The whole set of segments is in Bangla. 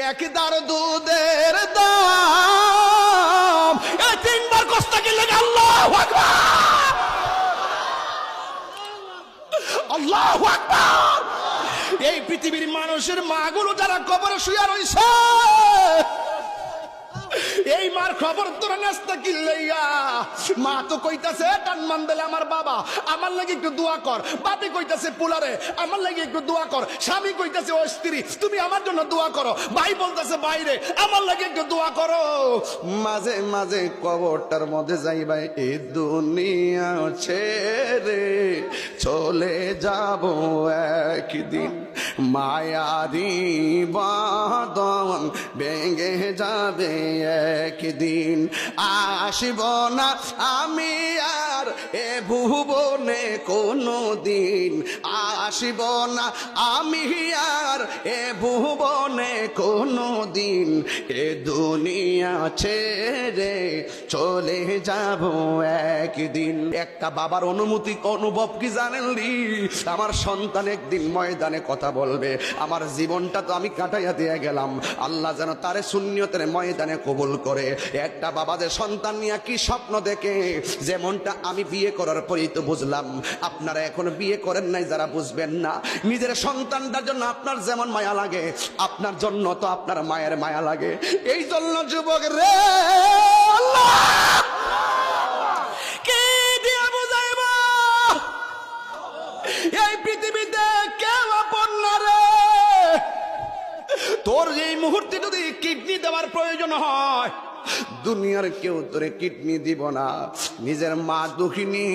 একদার দুধের দাম এই তিনবার কষ্ট কিনলে আল্লাহু আকবার, আল্লাহু আকবার। এই পৃথিবীর মানুষের মাগুলো যারা কবরে শুয়ে রইছে, এই মার খবর তোরা নাস্তা কিল্লাইয়া। মা তো কইতাছে টান মান দিলে আমার বাবা, আমার লাগি একটু দোয়া কর। বাপি কইতাছে পুলারে আমার লাগি একটু দোয়া কর। স্বামী কইতাছে ও স্ত্রী তুমি আমার জন্য দোয়া করো। ভাই বলতাছে বাইরে আমার লাগি একটু দোয়া করো। মাঝে মাঝে কবরটার মধ্যে যাইবা, এই দুনিয়া ছেড়ে চলে যাব একদিন, মায়ারি বাঁধন ভেঙে যাবে একদিন, আসিব না আমি আর এ ভুবনে কোনো দিন, আসিব না আমি আর এ ভুবনে কোনো দিন, এ দুনিয়া ছেড়ে চলে যাব একদিন। একটা বাবার অনুভব কি জানেন? আমার সন্তান একদিন ময়দানে কথা বলবে, আমার জীবনটা তো আমি কাটাইয়া দিয়ে গেলাম, আল্লাহ যেন তারে সুন্নিয়তের ময়দানে কবুল করে। একটা বাবা যে সন্তান নিয়ে কি স্বপ্ন দেখে, যেমনটা আমি বিয়ে করার পরেই তো বুঝলাম। আপনারা এখন বিয়ে করেন নাই যারা বুঝবেন না, নিজের সন্তানটার জন্য আপনার যেমন মায়া লাগে, আপনার জন্য তো আপনার মায়ের মায়া লাগে। এই জন্য যুবক রে কি দিয়ে বুঝাইব, এই পৃথিবীতে কেউ আপন না রে। তোর এই মুহূর্তে যদি কিডনি দেওয়ার প্রয়োজন হয়, দুনিয়ার কেউ তোরে কিডনি দিব না। নিজের মা দুঃখিনী,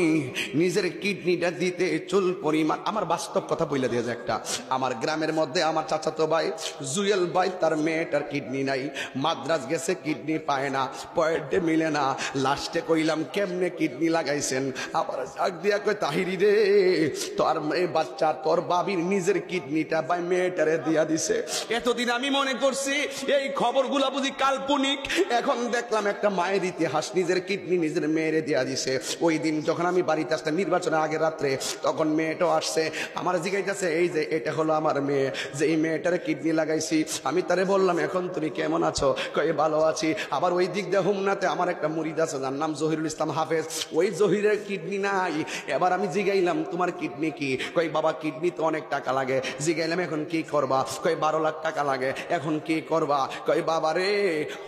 নিজের কিডনিটা দিতে চুল পরিমাণ। আমার বাস্তব কথা বলে দিয়েছে একটা, আমার গ্রামের মধ্যে আমার চাচাতো ভাই জুয়েল ভাই, তার মেয়েটার কিডনি নাই, মাদ্রাজ গেছে কিডনি পায় না, পয়েন্টে মিলে না। লাস্টে কইলাম কেমনে কিডনি লাগাইছেন, আবার ডাক দিয়া কই তাহিরি রে তোর মেয়ে বাচ্চা তোর বাবির নিজের কিডনিটা ভাই মেয়েটারে দিয়া দিছে। এতদিন আমি মনে করছি এই খবরগুলা বুঝি কাল্পনিক, এখন দেখলাম একটা মায়ের ইতিহাস, নিজের কিডনি নিজের মেয়েরে দিয়া দিছে। ওই দিন যখন আমি বাড়িতে আসতাম নির্বাচনের আগের রাত্রে, তখন মেয়েটাও আসছে, আমার জিজ্ঞাসা এই যে এটা হলো আমার মেয়ে, যে এই মেয়েটারে কিডনি লাগাইছি। আমি তারে বললাম এখন তুমি কেমন আছো? কয়ে ভালো আছি। আবার ওই দিক দিয়ে হুমনাতে আমার একটা মুরিদ আছে যার নাম জহিরুল ইসলাম হাফেজ, ওই জহিরের কিডনি নাই। এবার আমি জিগাইলাম তোমার কিডনি কি? কই বাবা কিডনি তো অনেক টাকা লাগে। জিগাইলাম এখন কি করবা? কই 12 লাখ টাকা লাগে। এখন কি করবা? কই বাবা রে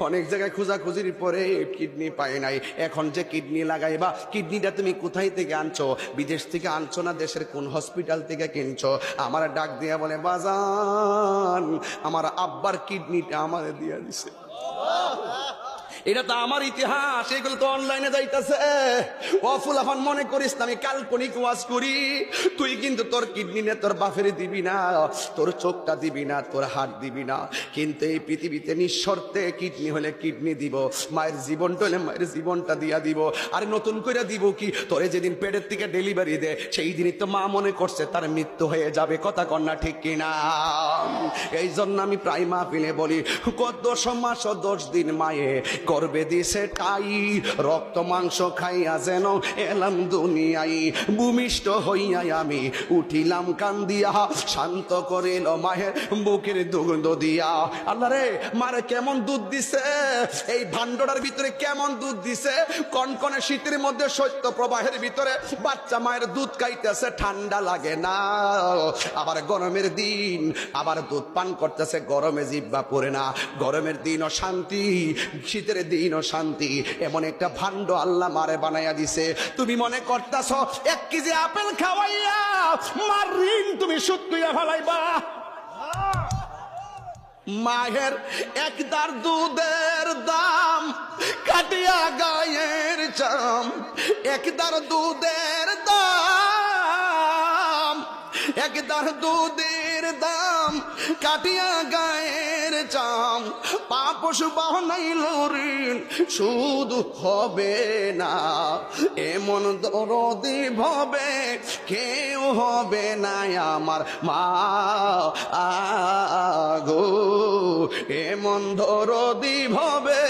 অনেক জায়গায় খোঁজাখুঁজির পরে কিডনি পাই নাই, এখন যে কিডনি লাগাইবা কিডনিটা তুমি কোথায় থেকে আনছো? বিদেশ থেকে আনছো না দেশের কোন হসপিটাল থেকে কিনছো? আমার ডাক দিয়া বলে বাজান আমার আব্বার কিডনিটা আমারে দিয়া দিছে। এটা তো আমার ইতিহাস, এগুলো তো অনলাইনে যাইতেছে। ও ফুলাফান মনে করিস না আমি কাল্পনিক ওয়াজ করি। তুই কিন্তু তোর কিডনি নে তোর বাপের দিবি না, তোর চোখটা দিবি না, তোর হাত দিবি না, কিন্তু এই পৃথিবীতে নিঃশর্তে কিডনি হলে কিডনি দিব, মায়ের জীবনটা হলে মায়ের জীবনটা দিয়া দিব। আর নতুন করে দিব কি? তোরে যেদিন পেটের থেকে ডেলিভারি দে সেই দিনই তো মা মনে করছে তার মৃত্যু হয়ে যাবে। কথা কন্যা ঠিক কিনা? এই জন্য আমি প্রায় মাহফিলে বলি কত মাস 10 দিন মায়ে গর্বে দিছে টাই, রক্ত মাংস খাইয়া যেন এলাম দুনিয়ায়, ভূমিষ্ঠ হইয়া আমি উঠিলাম কান্দিয়া, শান্ত করিল মায়ের বুকের দুগ্ধ দিয়া। আল্লাহ রে মারে কেমন দুধ দিছে, এই ভান্ডার ভিতরে কেমন দুধ দিছে। কনকনে শীতের মধ্যে শৈত্য প্রবাহের ভিতরে বাচ্চা মায়ের দুধ খাইতেছে, ঠান্ডা লাগে না। আবার গরমের দিন আবার দুধ পান করতেছে, গরমে জিহ্বা পড়ে না। গরমের দিনও শান্তি, শীতের দিনও শান্তি। এমন একটা ভান্ড আল্লাহ মারে বানাইয়া দিছে। তুমি মনে করতেছ 1 কেজি আপেল খাওয়াইয়া মার ঋণ তুমি শোধ কইরা ফেলাইবা? মায়ের একদার দুধের দাম কাটিয়া গায়ের চাম, একদার দুধের দাম, একদার দুধের দাম কাটিয়া গায়ের চাম, পাপসু বাহনাইল ঋণ শুধু হবে না, এমন দরদি ভবে কেউ হবে না আমার মা আগো, এমন দরদি ভবে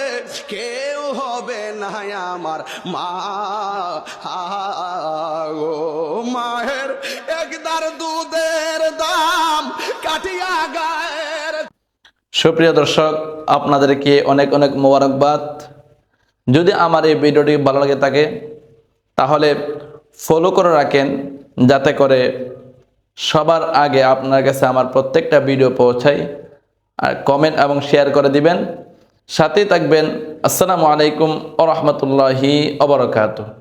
কেউ হবে না আমার মা আগো। মায়ের একদার দুধের দাম কাটিয়া গায়ের। সুপ্রিয় দর্শক, আপনাদেরকে অনেক অনেক মোবারকবাদ। যদি আমার এই ভিডিওটি ভালো লাগে থাকে তাহলে ফলো করে রাখেন, যাতে করে সবার আগে আপনার কাছে আমার প্রত্যেকটা ভিডিও পৌঁছায়। আর কমেন্ট এবং শেয়ার করে দিবেন, সাথেই থাকবেন। আসসালামু আলাইকুম ওয়া রাহমাতুল্লাহি ওয়া বারাকাতুহু।